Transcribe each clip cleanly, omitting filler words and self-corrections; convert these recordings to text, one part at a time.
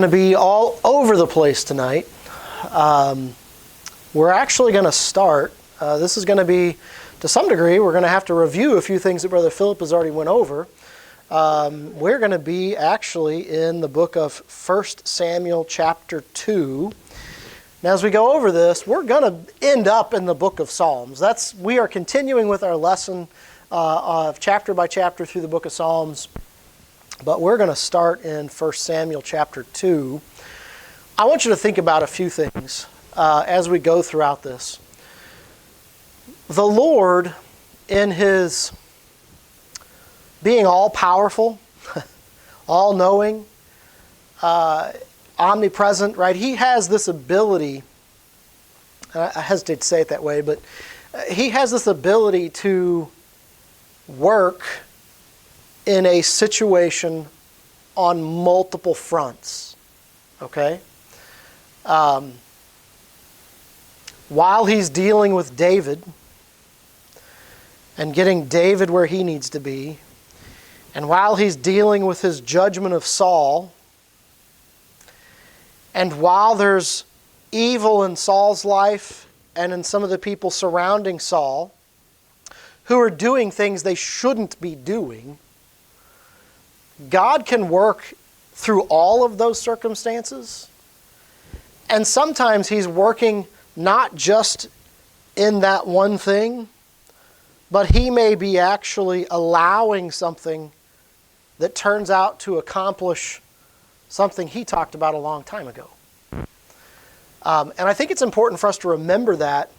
Going to be all over the place tonight. We're actually going to start. This is going to be, to some degree, we're going to have to review a few things that Brother Philip has already went over. We're going to be actually in the book of 1 Samuel chapter 2. Now, as we go over this, we're going to end up in the book of Psalms. We are continuing with our lesson of chapter by chapter through the book of Psalms. But we're going to start in 1 Samuel chapter 2. I want you to think about a few things as we go throughout this. The Lord, in His being all-powerful, all-knowing, omnipresent, right? He has this ability, I hesitate to say it that way, but He has this ability to work in a situation on multiple fronts, okay? While He's dealing with David and getting David where he needs to be, and while He's dealing with His judgment of Saul, and while there's evil in Saul's life and in some of the people surrounding Saul who are doing things they shouldn't be doing, God can work through all of those circumstances. And sometimes He's working not just in that one thing, but He may be actually allowing something that turns out to accomplish something He talked about a long time ago. And I think it's important for us to remember that.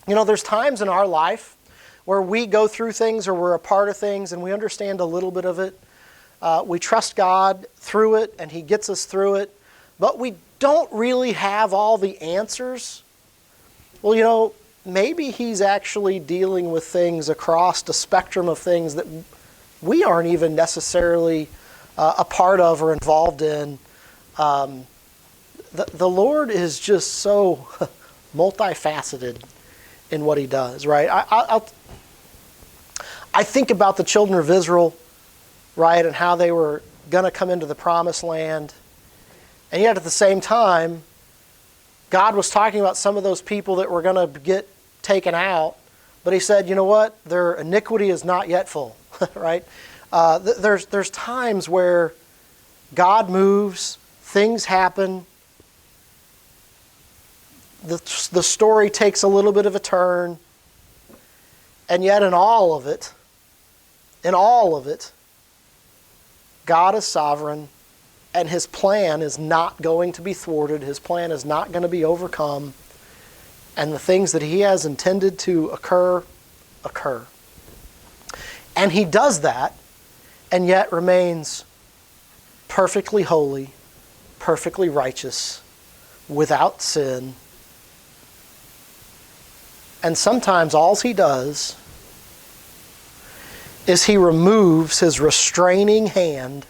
You know, there's times in our life where we go through things or we're a part of things and we understand a little bit of it. We trust God through it, and He gets us through it, but we don't really have all the answers. Well, you know, maybe He's actually dealing with things across the spectrum of things that we aren't even necessarily a part of or involved in. The Lord is just so multifaceted in what He does, right? I think about the children of Israel, right, and how they were going to come into the promised land. And yet at the same time, God was talking about some of those people that were going to get taken out. But He said, you know what? Their iniquity is not yet full, right? There's times where God moves, things happen, the story takes a little bit of a turn, and yet in all of it, God is sovereign, and His plan is not going to be thwarted. His plan is not going to be overcome. And the things that He has intended to occur. And He does that, and yet remains perfectly holy, perfectly righteous, without sin. And sometimes all He does is He removes His restraining hand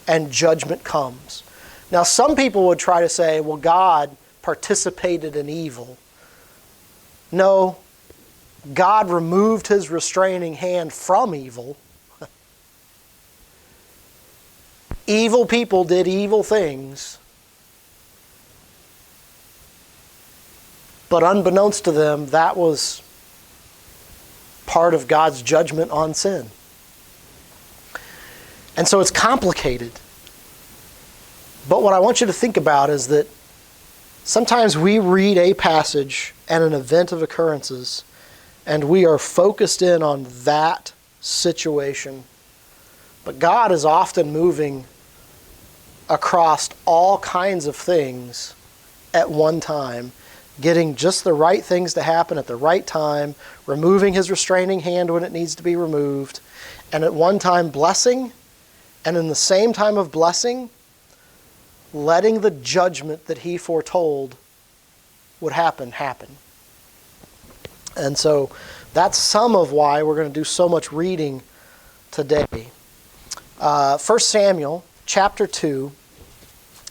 and judgment comes. Now, some people would try to say, well, God participated in evil. No, God removed His restraining hand from evil. Evil people did evil things, but unbeknownst to them, that was part of God's judgment on sin. And so it's complicated. But what I want you to think about is that sometimes we read a passage and an event of occurrences, and we are focused in on that situation. But God is often moving across all kinds of things at one time, getting just the right things to happen at the right time, removing His restraining hand when it needs to be removed, and at one time blessing, and in the same time of blessing, letting the judgment that He foretold would happen. And so that's some of why we're going to do so much reading today. 1 Samuel chapter 2,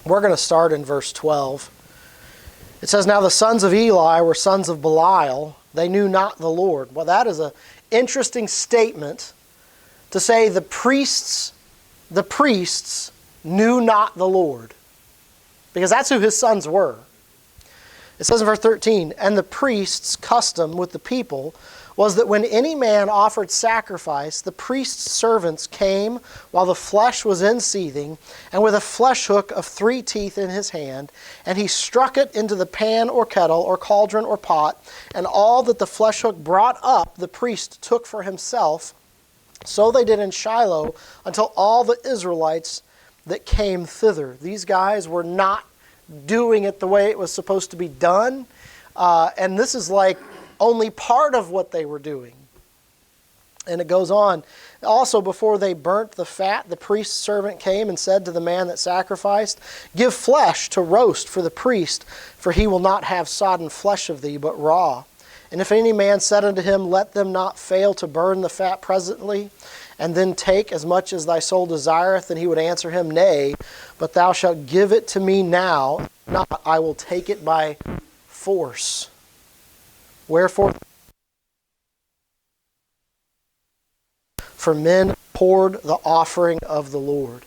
we're going to start in verse 12. It says, "Now the sons of Eli were sons of Belial. They knew not the Lord." Well, that is an interesting statement to say the priests knew not the Lord. Because that's who his sons were. It says in verse 13, and the priest's custom with the people was that when any man offered sacrifice, the priest's servants came while the flesh was in seething, and with a flesh hook of 3 teeth in his hand, and he struck it into the pan or kettle or cauldron or pot, and all that the flesh hook brought up the priest took for himself. So they did in Shiloh until all the Israelites that came thither. These guys were not doing it the way it was supposed to be done, and this is like only part of what they were doing. And it goes on. Also, before they burnt the fat, the priest's servant came and said to the man that sacrificed, give flesh to roast for the priest, for he will not have sodden flesh of thee, but raw. And if any man said unto him, let them not fail to burn the fat presently, and then take as much as thy soul desireth, then he would answer him, nay, but thou shalt give it to me now, not I will take it by force. Wherefore, for men poured the offering of the Lord.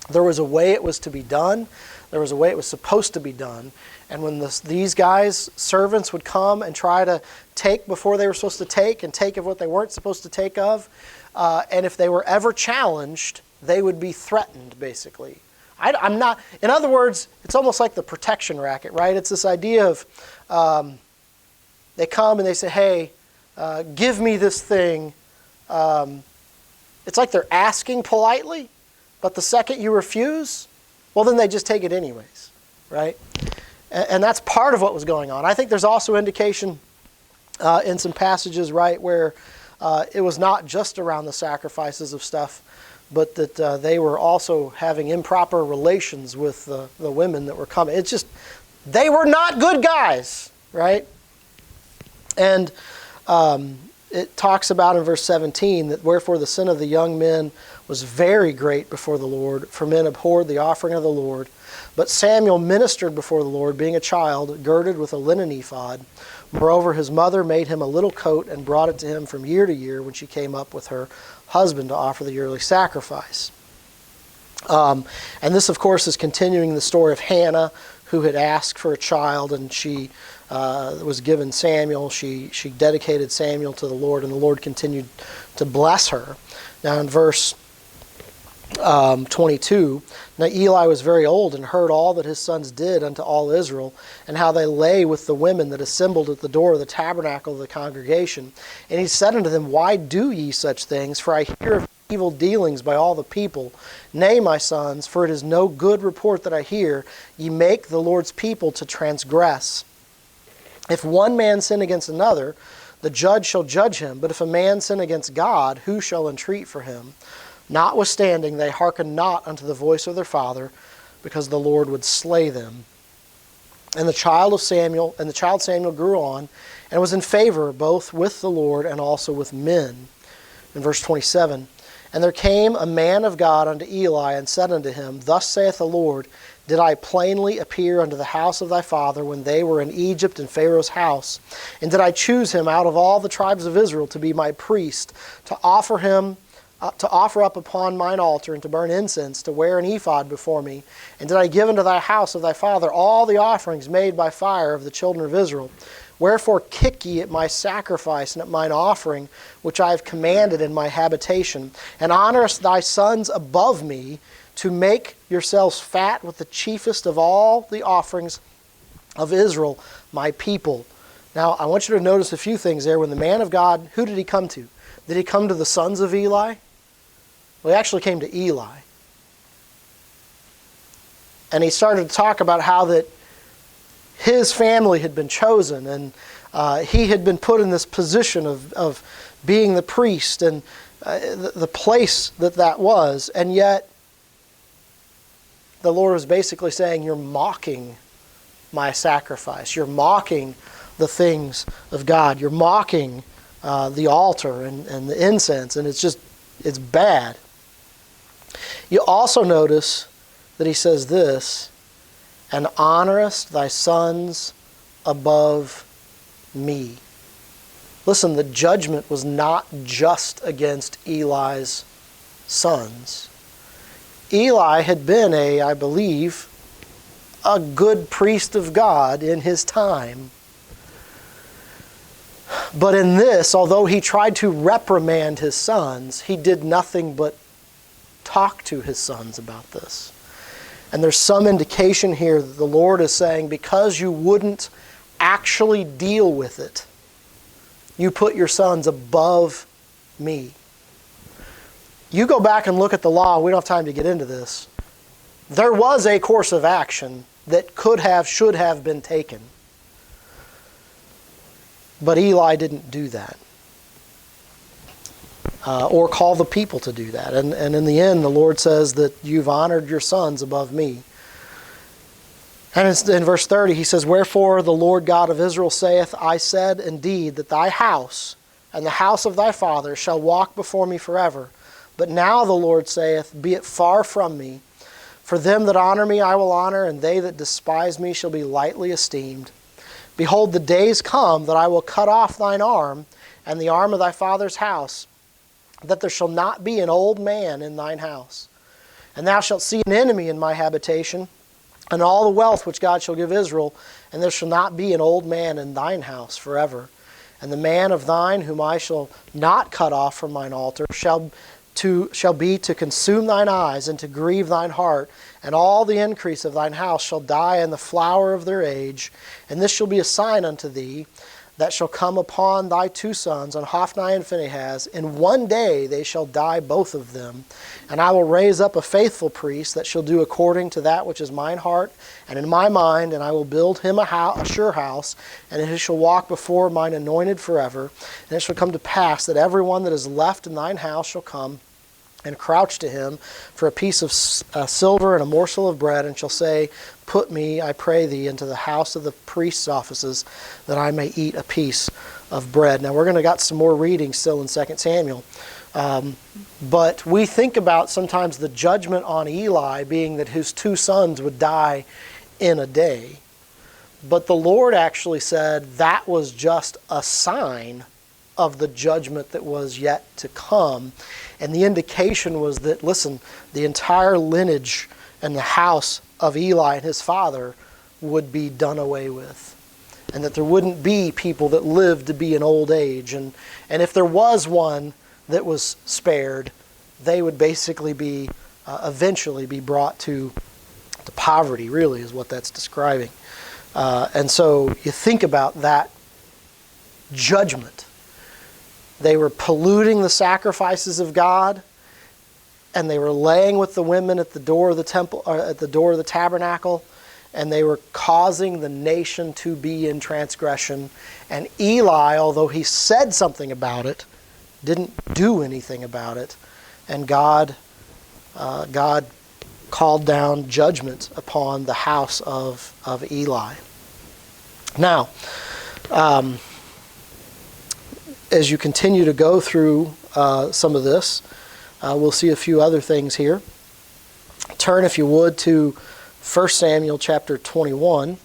There was a way it was to be done. There was a way it was supposed to be done. And when these guys, servants, would come and try to take before they were supposed to take, and take of what they weren't supposed to take of, and if they were ever challenged, they would be threatened, basically. I'm not, in other words, it's almost like the protection racket, right? It's this idea of, they come and they say, hey, give me this thing. It's like they're asking politely, but the second you refuse, well, then they just take it anyways, right? And that's part of what was going on. I think there's also indication in some passages, right, where it was not just around the sacrifices of stuff, but that they were also having improper relations with the women that were coming. It's just, they were not good guys, right? And it talks about in verse 17 that wherefore the sin of the young men was very great before the Lord, for men abhorred the offering of the Lord. But Samuel ministered before the Lord, being a child, girded with a linen ephod. Moreover, his mother made him a little coat and brought it to him from year to year when she came up with her husband to offer the yearly sacrifice. And this, of course, is continuing the story of Hannah, who had asked for a child, and she was given Samuel. She dedicated Samuel to the Lord, and the Lord continued to bless her. Now in verse 22, now Eli was very old and heard all that his sons did unto all Israel, and how they lay with the women that assembled at the door of the tabernacle of the congregation. And he said unto them, why do ye such things? For I hear of evil dealings by all the people. Nay, my sons, for it is no good report that I hear. Ye make the Lord's people to transgress. If one man sin against another, the judge shall judge him. But if a man sin against God, who shall entreat for him? Notwithstanding, they hearkened not unto the voice of their father, because the Lord would slay them. And the child Samuel grew on, and was in favor both with the Lord and also with men. In verse 27, and there came a man of God unto Eli, and said unto him, thus saith the Lord, did I plainly appear unto the house of thy father when they were in Egypt in Pharaoh's house? And did I choose him out of all the tribes of Israel to be my priest, to offer up upon mine altar, and to burn incense, to wear an ephod before me? And did I give unto thy house of thy father all the offerings made by fire of the children of Israel? Wherefore kick ye at my sacrifice and at mine offering, which I have commanded in my habitation? And honorest thy sons above me, to make yourselves fat with the chiefest of all the offerings of Israel, my people. Now, I want you to notice a few things there. When the man of God, who did he come to? Did he come to the sons of Eli? Well, he actually came to Eli. And he started to talk about how that his family had been chosen, and he had been put in this position of being the priest, and the place that was. And yet, the Lord was basically saying, you're mocking my sacrifice. You're mocking the things of God. You're mocking the altar and the incense, and it's bad. You also notice that he says this, and honorest thy sons above me. Listen, the judgment was not just against Eli's sons. Eli had been I believe, a good priest of God in his time. But in this, although he tried to reprimand his sons, he did nothing but talk to his sons about this. And there's some indication here that the Lord is saying, because you wouldn't actually deal with it, you put your sons above me. You go back and look at the law, we don't have time to get into this. There was a course of action that could have, should have been taken. But Eli didn't do that. Or call the people to do that. And in the end, the Lord says that you've honored your sons above me. And in verse 30, he says, "Wherefore the Lord God of Israel saith, I said indeed that thy house and the house of thy father shall walk before me forever. But now the Lord saith, be it far from me. For them that honor me I will honor, and they that despise me shall be lightly esteemed. Behold, the days come that I will cut off thine arm and the arm of thy father's house, that there shall not be an old man in thine house. And thou shalt see an enemy in my habitation, and all the wealth which God shall give Israel, and there shall not be an old man in thine house forever. And the man of thine whom I shall not cut off from mine altar shall be to consume thine eyes and to grieve thine heart, and all the increase of thine house shall die in the flower of their age. And this shall be a sign unto thee that shall come upon thy two sons, on Hophni and Phinehas. In one day they shall die both of them. And I will raise up a faithful priest that shall do according to that which is mine heart and in my mind, and I will build him a sure house, and he shall walk before mine anointed forever. And it shall come to pass that every one that is left in thine house shall come and crouch to him for a piece of silver and a morsel of bread, and shall say, put me, I pray thee, into the house of the priest's offices, that I may eat a piece of bread. Now we're going to got some more reading still in 2 Samuel. But we think about sometimes the judgment on Eli being that his two sons would die in a day. But the Lord actually said that was just a sign of the judgment that was yet to come. And the indication was that, listen, the entire lineage and the house of Eli and his father would be done away with. And that there wouldn't be people that lived to be in old age. And if there was one that was spared, they would basically be, eventually be brought to poverty, really, is what that's describing. And so you think about that judgment. They were polluting the sacrifices of God, and they were laying with the women at the door of the temple, or at the door of the tabernacle, and they were causing the nation to be in transgression. And Eli, although he said something about it, didn't do anything about it. And God called down judgment upon the house of Eli. Now, as you continue to go through some of this, we'll see a few other things here. Turn, if you would, to 1 Samuel chapter 21.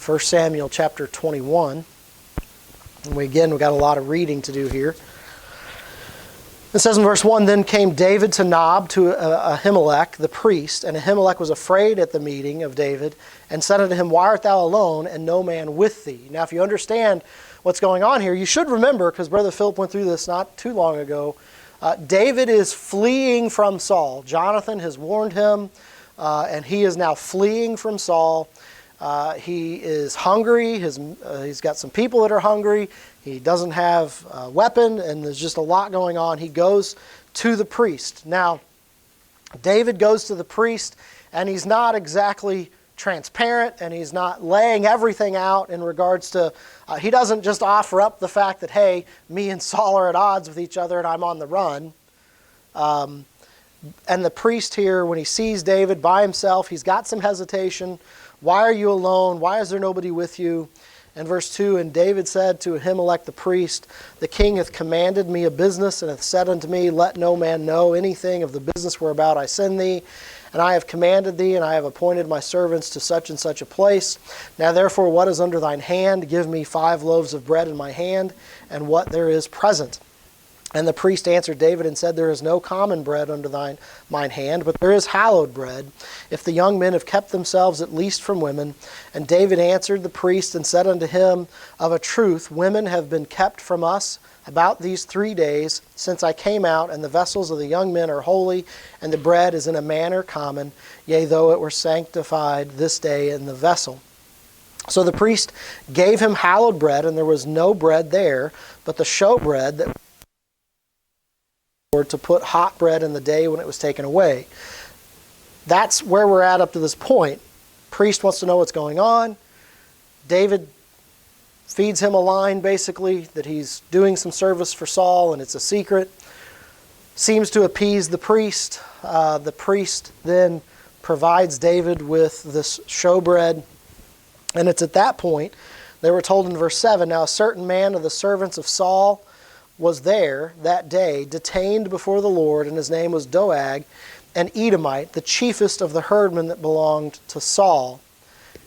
1 Samuel chapter 21. And we've got a lot of reading to do here. It says in verse 1, Then came David to Nob to Ahimelech the priest, and Ahimelech was afraid at the meeting of David, and said unto him, Why art thou alone, and no man with thee? Now, if you understand what's going on here, you should remember, because Brother Philip went through this not too long ago, David is fleeing from Saul. Jonathan has warned him, and he is now fleeing from Saul. He is hungry. He's got some people that are hungry. He doesn't have a weapon, and there's just a lot going on. He goes to the priest. Now, David goes to the priest, and he's not exactly transparent, and he's not laying everything out in regards to, he doesn't just offer up the fact that, hey, me and Saul are at odds with each other and I'm on the run. And the priest here, when he sees David by himself, he's got some hesitation. Why are you alone? Why is there nobody with you? And verse 2, And David said to Ahimelech the priest, The king hath commanded me a business, and hath said unto me, Let no man know anything of the business whereabout I send thee. And I have commanded thee, and I have appointed my servants to such and such a place. Now therefore, what is under thine hand? Give me 5 loaves of bread in my hand, and what there is present. And the priest answered David and said, There is no common bread under mine hand, but there is hallowed bread, if the young men have kept themselves at least from women. And David answered the priest and said unto him, Of a truth, women have been kept from us about these 3 days since I came out, and the vessels of the young men are holy, and the bread is in a manner common, yea, though it were sanctified this day in the vessel. So the priest gave him hallowed bread, and there was no bread there, but the showbread that to put hot bread in the day when it was taken away. That's where we're at up to this point. Priest wants to know what's going on. David feeds him a line, basically, that he's doing some service for Saul, and it's a secret. Seems to appease the priest. The priest then provides David with this showbread. And it's at that point, they were told in verse 7, Now a certain man of the servants of Saul was there that day, detained before the Lord, and his name was Doeg, an Edomite, the chiefest of the herdmen that belonged to Saul.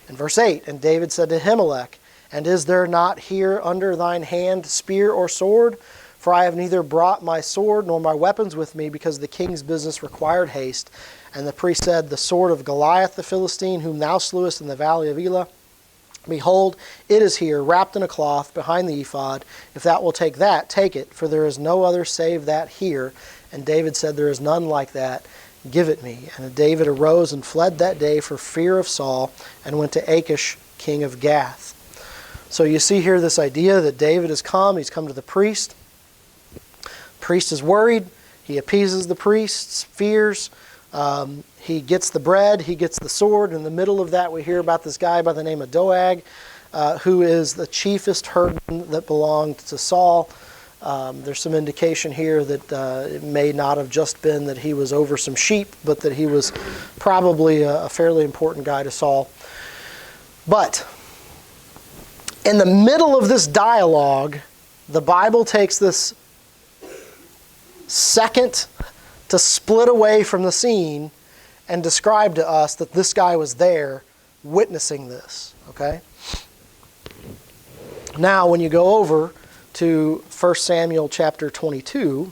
In verse 8, And David said to Ahimelech, And is there not here under thine hand spear or sword? For I have neither brought my sword nor my weapons with me, because the king's business required haste. And the priest said, The sword of Goliath the Philistine, whom thou slewest in the valley of Elah, behold, it is here, wrapped in a cloth, behind the ephod. If thou wilt take that, take it, for there is no other save that here. And David said, There is none like that. Give it me. And David arose and fled that day for fear of Saul, and went to Achish, king of Gath. So you see here this idea that David has come. He's come to the priest. Priest is worried. He appeases the priest's fears. He gets the bread, he gets the sword. In the middle of that, we hear about this guy by the name of Doeg, who is the chiefest herdman that belonged to Saul. There's some indication here that it may not have just been that he was over some sheep, but that he was probably a fairly important guy to Saul. But in the middle of this dialogue, the Bible takes this second to split away from the scene and describe to us that this guy was there witnessing this. Okay? Now, when you go over to 1 Samuel chapter 22,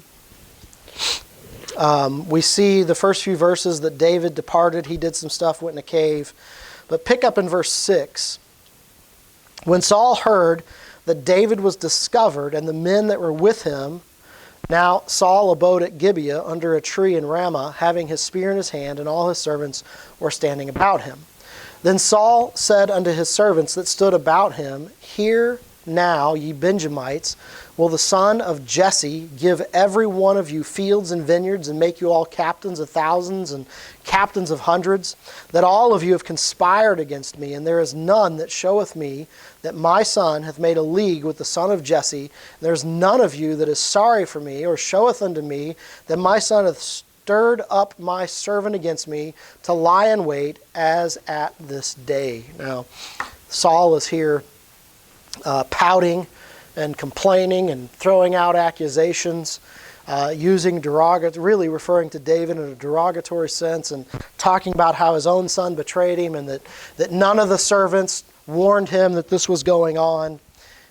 we see the first few verses that David departed. He did some stuff, went in a cave. But pick up in verse 6. When Saul heard that David was discovered and the men that were with him, now Saul abode at Gibeah under a tree in Ramah, having his spear in his hand, and all his servants were standing about him. Then Saul said unto his servants that stood about him, Hear now, ye Benjamites, will the son of Jesse give every one of you fields and vineyards, and make you all captains of thousands and captains of hundreds? That all of you have conspired against me, and there is none that showeth me that my son hath made a league with the son of Jesse. There is none of you that is sorry for me, or showeth unto me that my son hath stirred up my servant against me to lie in wait as at this day. Now, Saul is here pouting and complaining and throwing out accusations, using really referring to David in a derogatory sense, and talking about how his own son betrayed him, and that none of the servants warned him that this was going on.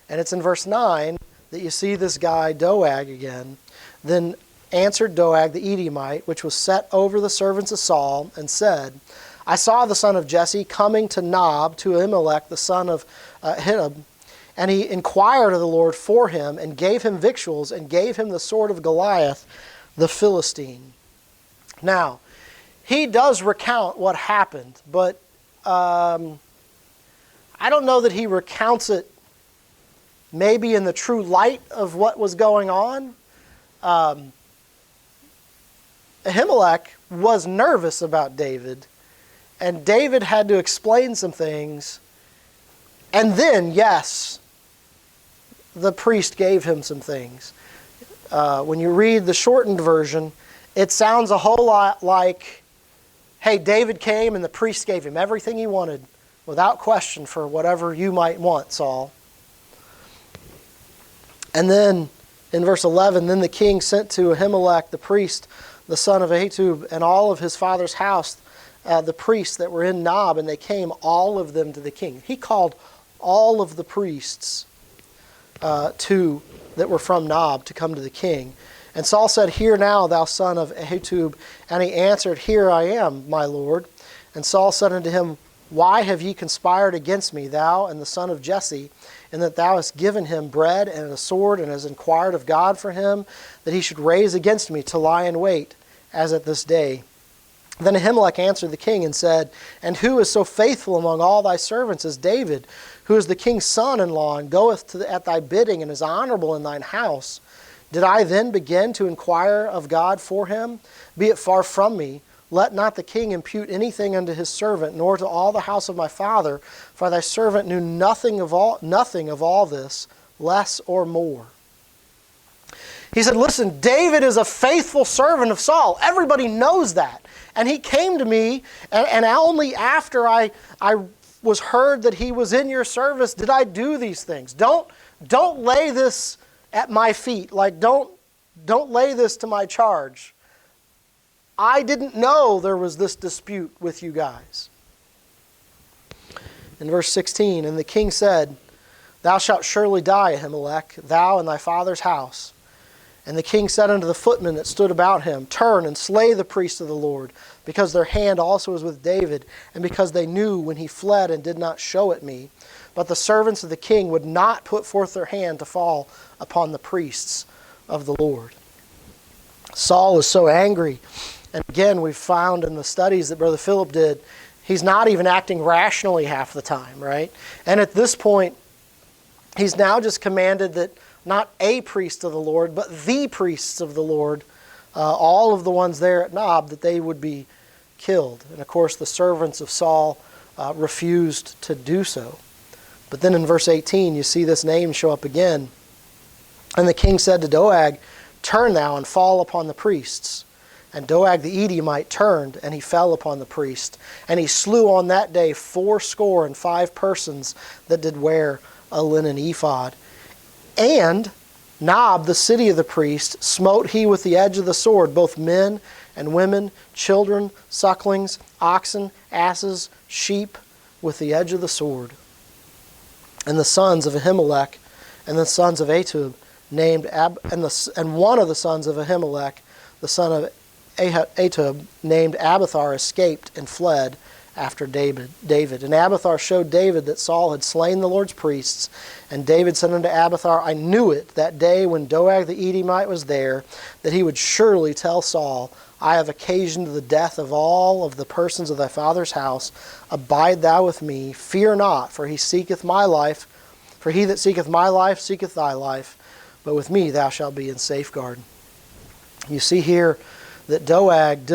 And it's in verse 9 that you see this guy Doeg again. Then answered Doeg the Edomite, which was set over the servants of Saul, and said, I saw the son of Jesse coming to Nob, to Ahimelech the son of Ahitub, and he inquired of the Lord for him, and gave him victuals, and gave him the sword of Goliath the Philistine. Now, he does recount what happened, but I don't know that he recounts it maybe in the true light of what was going on. Ahimelech was nervous about David, and David had to explain some things. And then, yes, the priest gave him some things. When you read the shortened version, it sounds a whole lot like, hey, David came and the priest gave him everything he wanted without question for whatever you might want, Saul. And then in verse 11, then the king sent to Ahimelech the priest, the son of Ahitub, and all of his father's house, the priests that were in Nob, and they came, all of them, to the king. He called all of the priests that were from Nob to come to the king. And Saul said, Hear now, thou son of Ahitub. And he answered, Here I am, my lord. And Saul said unto him, Why have ye conspired against me, thou and the son of Jesse, in that thou hast given him bread and a sword, and hast inquired of God for him, that he should raise against me to lie in wait, as at this day? Then Ahimelech answered the king and said, And who is so faithful among all thy servants as David, who is the king's son-in-law, and goeth at thy bidding, and is honorable in thine house? Did I then begin to inquire of God for him? Be it far from me. Let not the king impute anything unto his servant, nor to all the house of my father, for thy servant knew nothing of all this, less or more. He said, listen, David is a faithful servant of Saul. Everybody knows that. And he came to me, and only after I was heard that he was in your service did I do these things. Don't lay this at my feet. Like, don't lay this to my charge. I didn't know there was this dispute with you guys. In verse 16, And the king said, Thou shalt surely die, Ahimelech, thou and thy father's house. And the king said unto the footmen that stood about him, Turn and slay the priests of the Lord, because their hand also is with David, and because they knew when he fled and did not show it me. But the servants of the king would not put forth their hand to fall upon the priests of the Lord. Saul is so angry. And again, we've found in the studies that Brother Philip did, he's not even acting rationally half the time, right? And at this point, he's now just commanded that not a priest of the Lord, but the priests of the Lord, all of the ones there at Nob, that they would be killed. And of course, the servants of Saul refused to do so. But then in verse 18, you see this name show up again. And the king said to Doeg, Turn thou and fall upon the priests. And Doeg the Edomite turned, and he fell upon the priest. And he slew on that day 75 persons that did wear a linen ephod. And Nob, the city of the priest, smote he with the edge of the sword, both men and women, children, sucklings, oxen, asses, sheep, with the edge of the sword. And the sons of Ahimelech and the sons of Ahitub and one of the sons of Ahimelech, the son of Ahitub, named Abiathar, escaped and fled after David. And Abiathar showed David that Saul had slain the Lord's priests. And David said unto Abiathar, I knew it that day when Doeg the Edomite was there, that he would surely tell Saul, I have occasioned the death of all of the persons of thy father's house. Abide thou with me, fear not, for he seeketh my life. For he that seeketh my life seeketh thy life, but with me thou shalt be in safeguard. You see here that Doeg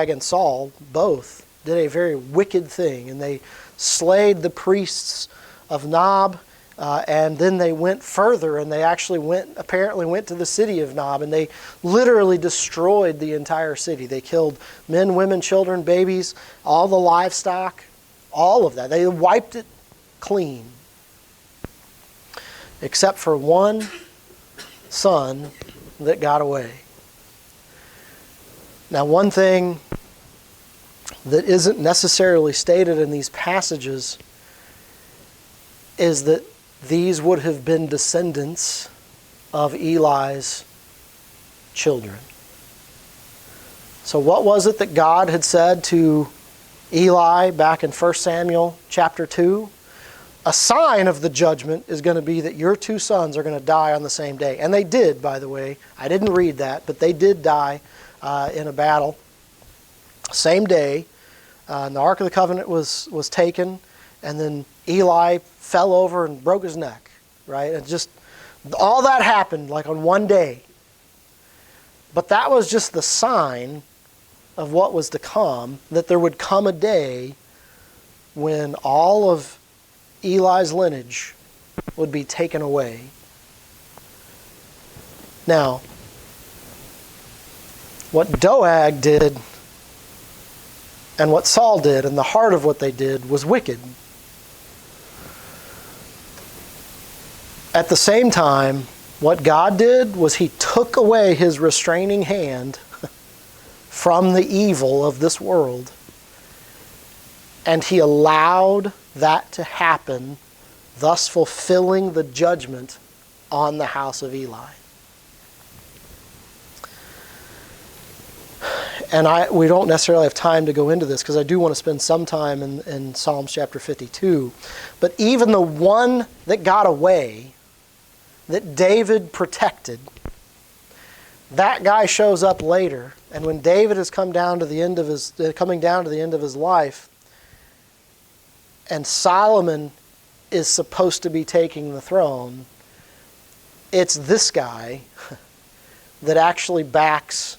and Saul both did a very wicked thing, and they slayed the priests of Nob, and then they went further, and they apparently went to the city of Nob, and they literally destroyed the entire city. They killed men, women, children, babies, all the livestock, all of that. They wiped it clean, except for one son that got away. Now, one thing that isn't necessarily stated in these passages is that these would have been descendants of Eli's children. So what was it that God had said to Eli back in 1 Samuel chapter 2? A sign of the judgment is going to be that your two sons are going to die on the same day. And they did, by the way. I didn't read that, but they did die in a battle. Same day, and the Ark of the Covenant was taken, and then Eli fell over and broke his neck, right? And just all that happened like on one day. But that was just the sign of what was to come, that there would come a day when all of Eli's lineage would be taken away. Now, what Doeg did and what Saul did, and the heart of what they did, was wicked. At the same time, what God did was He took away His restraining hand from the evil of this world, and He allowed that to happen, thus fulfilling the judgment on the house of Eli. And we don't necessarily have time to go into this because I do want to spend some time in Psalms chapter 52. But even the one that got away, that David protected, that guy shows up later. And when David is coming down to the end of his life, and Solomon is supposed to be taking the throne, it's this guy that actually backs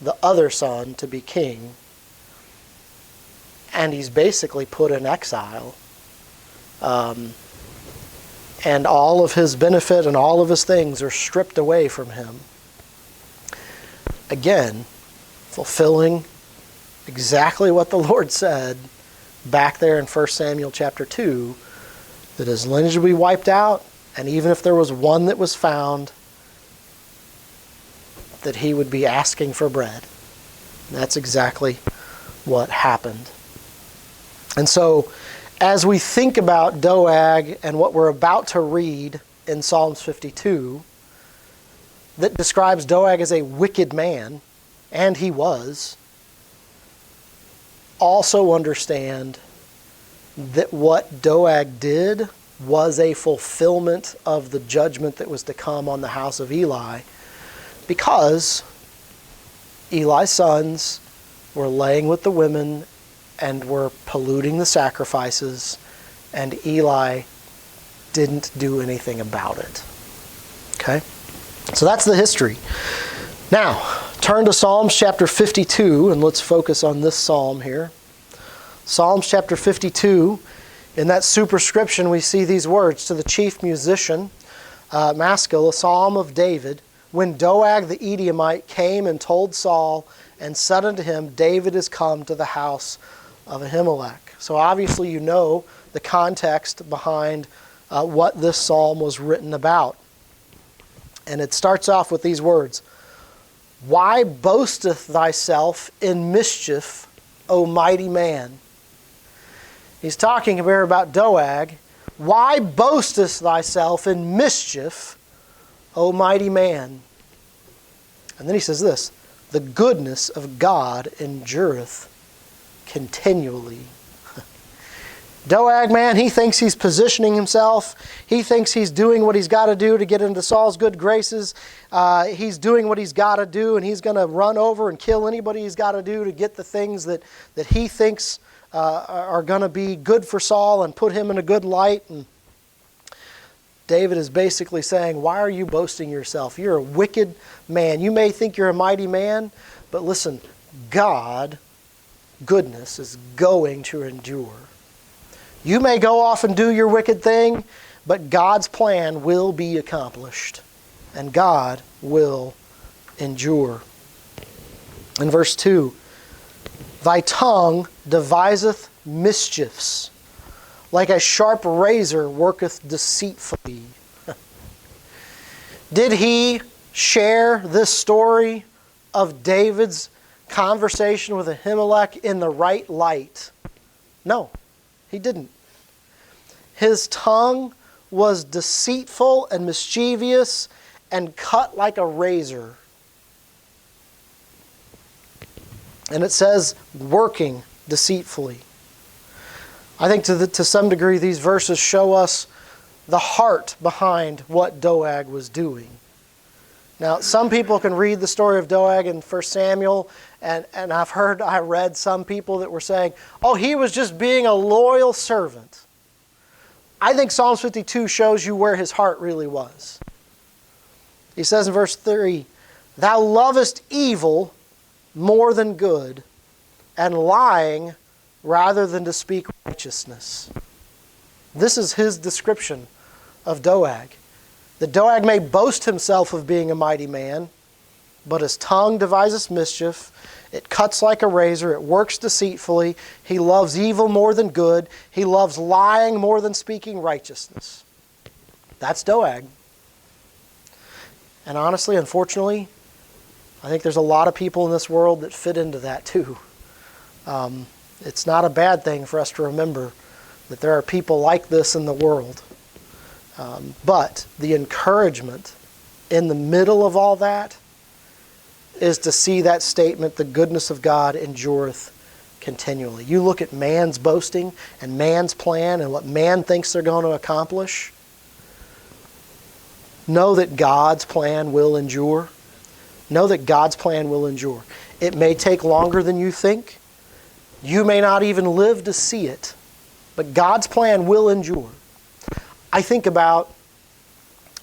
the other son to be king, and he's basically put in exile. And all of his benefit and all of his things are stripped away from him. Again, fulfilling exactly what the Lord said back there in 1 Samuel chapter 2, that his lineage would be wiped out, and even if there was one that was found, that he would be asking for bread. And that's exactly what happened. And so, as we think about Doeg and what we're about to read in Psalms 52, that describes Doeg as a wicked man, and he was, also understand that what Doeg did was a fulfillment of the judgment that was to come on the house of Eli, because Eli's sons were laying with the women and were polluting the sacrifices, and Eli didn't do anything about it. Okay? So that's the history. Now, turn to Psalms chapter 52, and let's focus on this psalm here. Psalms chapter 52, in that superscription we see these words: to the chief musician, Maskil, a psalm of David, when Doeg the Edomite came and told Saul and said unto him, David is come to the house of Ahimelech. So obviously you know the context behind what this psalm was written about. And it starts off with these words: Why boasteth thyself in mischief, O mighty man? He's talking here about Doeg. Why boastest thyself in mischief, O mighty man? And then he says this: the goodness of God endureth continually. Doeg, man, he thinks he's positioning himself. He thinks he's doing what he's got to do to get into Saul's good graces. He's doing what he's got to do, and he's going to run over and kill anybody he's got to do to get the things that he thinks are going to be good for Saul and put him in a good light. And David is basically saying, why are you boasting yourself? You're a wicked man. You may think you're a mighty man, but listen, God, goodness is going to endure. You may go off and do your wicked thing, but God's plan will be accomplished, and God will endure. In verse 2, thy tongue deviseth mischiefs, like a sharp razor worketh deceitfully. Did he share this story of David's conversation with Ahimelech in the right light? No, he didn't. His tongue was deceitful and mischievous and cut like a razor. And it says, working deceitfully. I think to some degree these verses show us the heart behind what Doeg was doing. Now, some people can read the story of Doeg in 1 Samuel, and I read some people that were saying, oh, he was just being a loyal servant. I think Psalms 52 shows you where his heart really was. He says in verse 3, thou lovest evil more than good, and lying rather than to speak righteousness. This is his description of Doeg. That Doeg may boast himself of being a mighty man, but his tongue devises mischief. It cuts like a razor. It works deceitfully. He loves evil more than good. He loves lying more than speaking righteousness. That's Doeg. And honestly, unfortunately, I think there's a lot of people in this world that fit into that too. It's not a bad thing for us to remember that there are people like this in the world. But the encouragement in the middle of all that is to see that statement, the goodness of God endureth continually. You look at man's boasting and man's plan and what man thinks they're going to accomplish. Know that God's plan will endure. Know that God's plan will endure. It may take longer than you think. You may not even live to see it. But God's plan will endure. I think about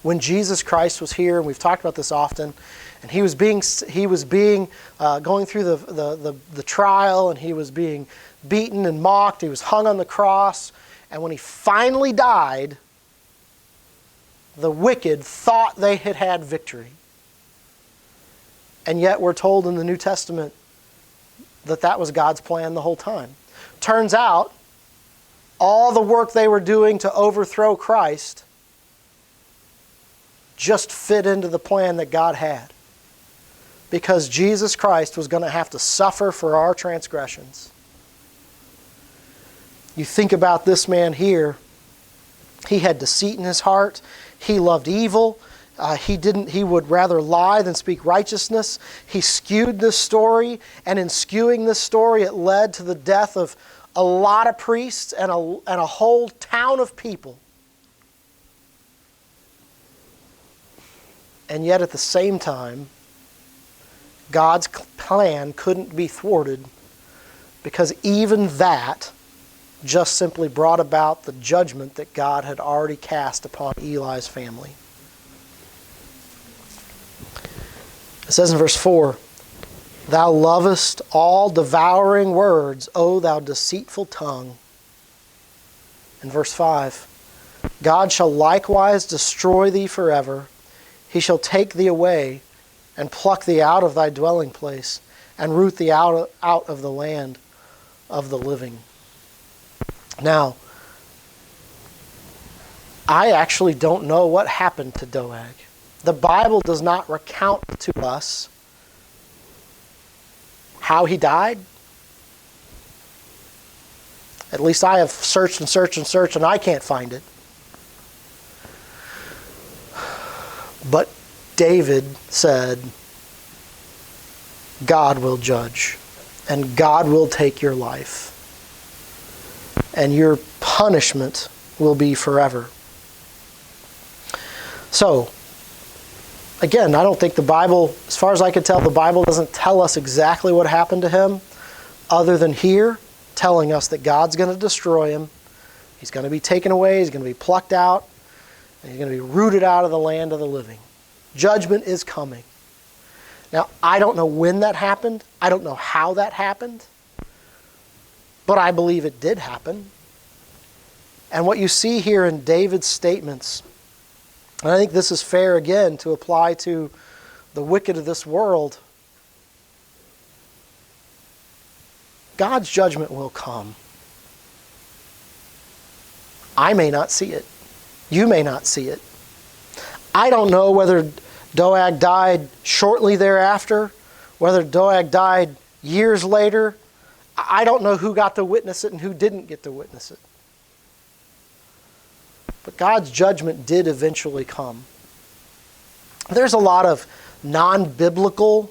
when Jesus Christ was here, and we've talked about this often, and he was going through the trial, and he was being beaten and mocked. He was hung on the cross, and when he finally died, the wicked thought they had had victory. And yet we're told in the New Testament that that was God's plan the whole time. Turns out, all the work they were doing to overthrow Christ just fit into the plan that God had. Because Jesus Christ was going to have to suffer for our transgressions. You think about this man here. He had deceit in his heart. He loved evil. He would rather lie than speak righteousness. He skewed this story, and in skewing this story, it led to the death of a lot of priests and a whole town of people. And yet at the same time, God's plan couldn't be thwarted, because even that just simply brought about the judgment that God had already cast upon Eli's family. It says in verse 4, "Thou lovest all devouring words, O thou deceitful tongue." In verse 5, "God shall likewise destroy thee forever. He shall take thee away, and pluck thee out of thy dwelling place, and root thee out of the land of the living." Now, I actually don't know what happened to Doeg. The Bible does not recount to us how he died. At least I have searched and searched and searched, and I can't find it. But David said, God will judge, and God will take your life, and your punishment will be forever. So, again, I don't think the Bible, as far as I can tell, the Bible doesn't tell us exactly what happened to him, other than here telling us that God's going to destroy him. He's going to be taken away, he's going to be plucked out, and he's going to be rooted out of the land of the living. Judgment is coming. Now, I don't know when that happened. I don't know how that happened. But I believe it did happen. And what you see here in David's statements, and I think this is fair again to apply to the wicked of this world, God's judgment will come. I may not see it. You may not see it. I don't know whether Doeg died shortly thereafter, whether Doeg died years later. I don't know who got to witness it and who didn't get to witness it. But God's judgment did eventually come. There's a lot of non-biblical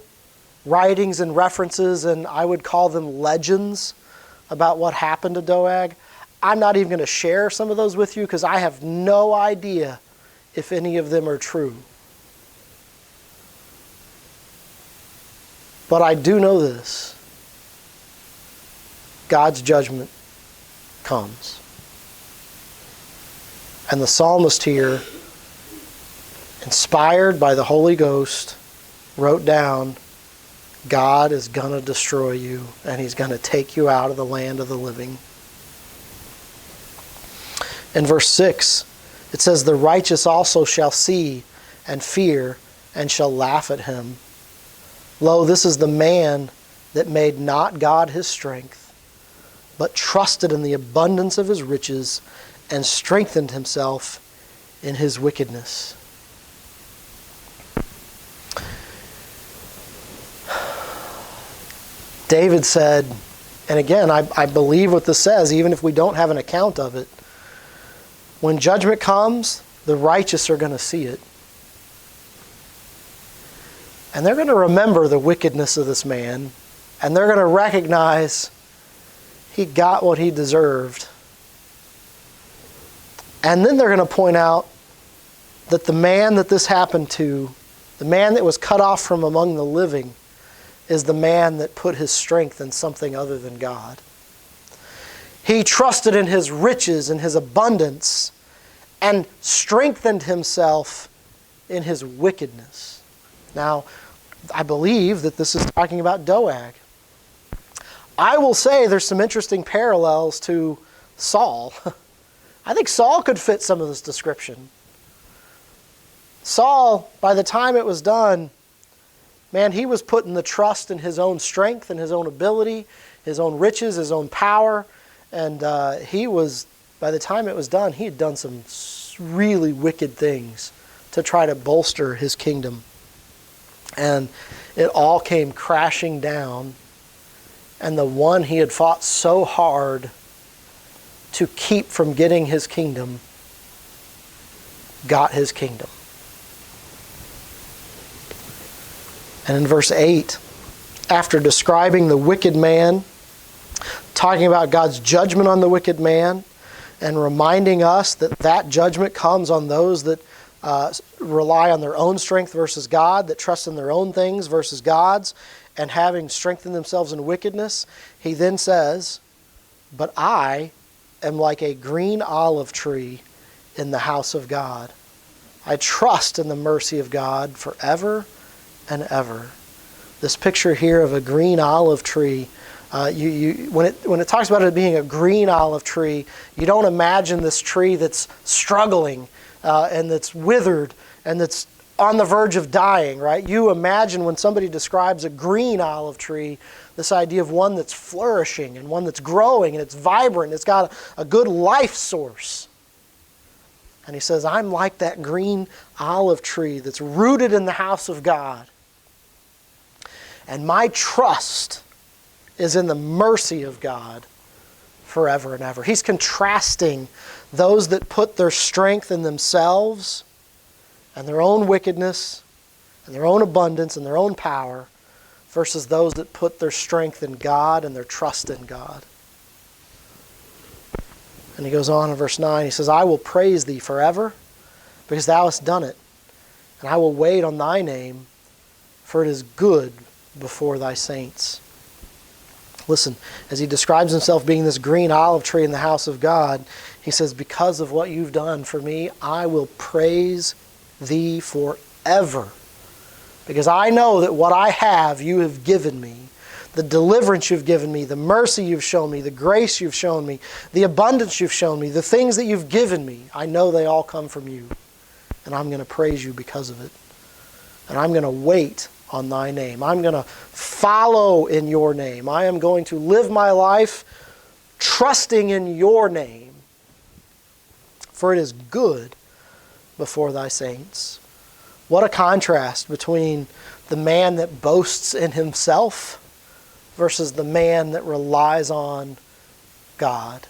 writings and references, and I would call them legends, about what happened to Doeg. I'm not even going to share some of those with you because I have no idea if any of them are true. But I do know this. God's judgment comes. And the psalmist here, inspired by the Holy Ghost, wrote down, God is going to destroy you, and he's going to take you out of the land of the living. In verse 6, it says, the righteous also shall see and fear and shall laugh at him. Lo, this is the man that made not God his strength, but trusted in the abundance of his riches and strengthened himself in his wickedness. David said, and again, I believe what this says, even if we don't have an account of it, when judgment comes, the righteous are going to see it. And they're going to remember the wickedness of this man, and they're going to recognize he got what he deserved. And then they're going to point out that the man that this happened to, the man that was cut off from among the living, is the man that put his strength in something other than God. He trusted in his riches and his abundance and strengthened himself in his wickedness. Now, I believe that this is talking about Doeg. I will say there's some interesting parallels to Saul. I think Saul could fit some of this description. Saul, by the time it was done, man, he was putting the trust in his own strength and his own ability, his own riches, his own power. And he was, by the time it was done, he had done some really wicked things to try to bolster his kingdom. And it all came crashing down. And the one he had fought so hard to keep from getting his kingdom got his kingdom. And in verse 8, after describing the wicked man, talking about God's judgment on the wicked man, and reminding us that that judgment comes on those that rely on their own strength versus God, that trust in their own things versus God's, and having strengthened themselves in wickedness, he then says, "But I am like a green olive tree in the house of God. I trust in the mercy of God forever and ever." This picture here of a green olive tree, when it talks about it being a green olive tree, you don't imagine this tree that's struggling and that's withered and that's on the verge of dying, right? You imagine when somebody describes a green olive tree, this idea of one that's flourishing and one that's growing and it's vibrant, it's got a good life source. And he says, I'm like that green olive tree that's rooted in the house of God. And my trust is in the mercy of God forever and ever. He's contrasting those that put their strength in themselves and their own wickedness and their own abundance and their own power versus those that put their strength in God and their trust in God. And he goes on in verse 9, he says, I will praise thee forever because thou hast done it, and I will wait on thy name, for it is good before thy saints. Listen, as he describes himself being this green olive tree in the house of God, he says, because of what you've done for me, I will praise thee forever. Because I know that what I have, you have given me. The deliverance you've given me, the mercy you've shown me, the grace you've shown me, the abundance you've shown me, the things that you've given me, I know they all come from you. And I'm going to praise you because of it. And I'm going to wait on thy name. I'm going to follow in your name. I am going to live my life trusting in your name. For it is good before thy saints. What a contrast between the man that boasts in himself versus the man that relies on God.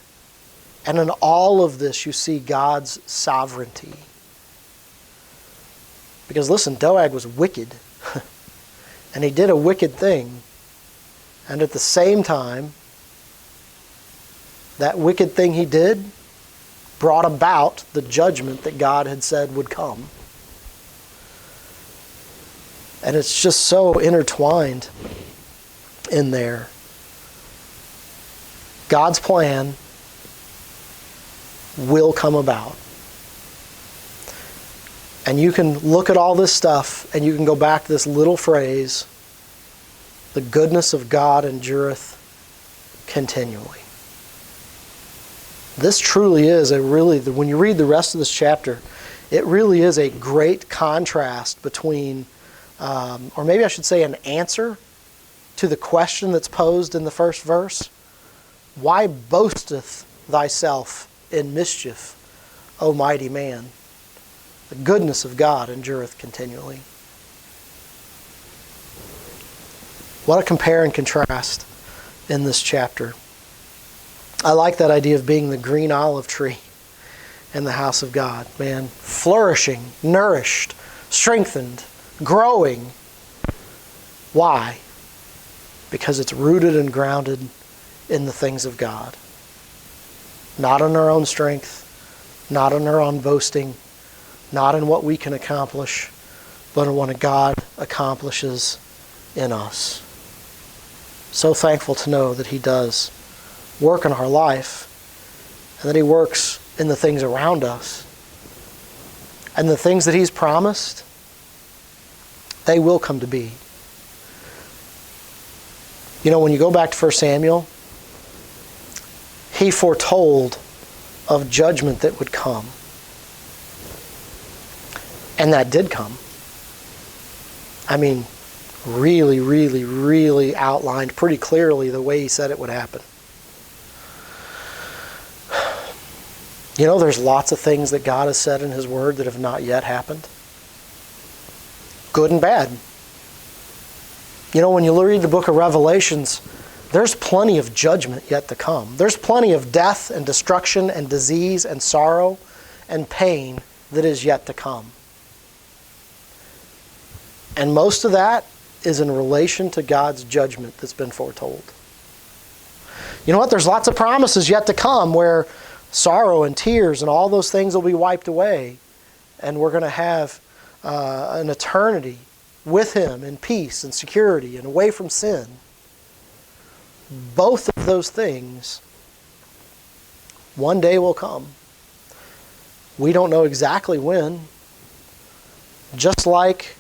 And in all of this, you see God's sovereignty. Because listen, Doeg was wicked. And he did a wicked thing. And at the same time, that wicked thing he did brought about the judgment that God had said would come. And it's just so intertwined in there. God's plan will come about. And you can look at all this stuff and you can go back to this little phrase, the goodness of God endureth continually. This truly is when you read the rest of this chapter, it really is a great contrast between, or maybe I should say an answer to the question that's posed in the first verse. Why boasteth thyself in mischief, O mighty man? The goodness of God endureth continually. What a compare and contrast in this chapter. I like that idea of being the green olive tree in the house of God. Man, flourishing, nourished, strengthened, growing, Why? Because it's rooted and grounded in the things of God. Not in our own strength, not in our own boasting, not in what we can accomplish, but in what God accomplishes in us. So thankful to know that He does work in our life, and that He works in the things around us. And the things that He's promised, they will come to be. You know, when you go back to 1 Samuel, He foretold of judgment that would come. And that did come. I mean, really, really, really outlined pretty clearly the way He said it would happen. You know, there's lots of things that God has said in His Word that have not yet happened. Good and bad. You know, when you read the book of Revelations, there's plenty of judgment yet to come. There's plenty of death and destruction and disease and sorrow and pain that is yet to come. And most of that is in relation to God's judgment that's been foretold. You know what? There's lots of promises yet to come where sorrow and tears and all those things will be wiped away. And we're going to have an eternity with Him in peace and security and away from sin. Both of those things one day will come. We don't know exactly when. Just like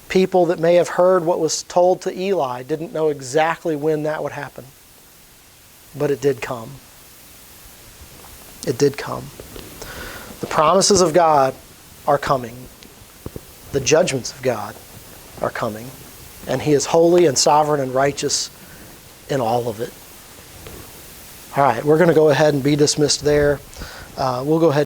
people that may have heard what was told to Eli didn't know exactly when that would happen. But it did come. It did come. The promises of God are coming. The judgments of God are coming. And He is holy and sovereign and righteous in all of it. All right, we're going to go ahead and be dismissed there. We'll go ahead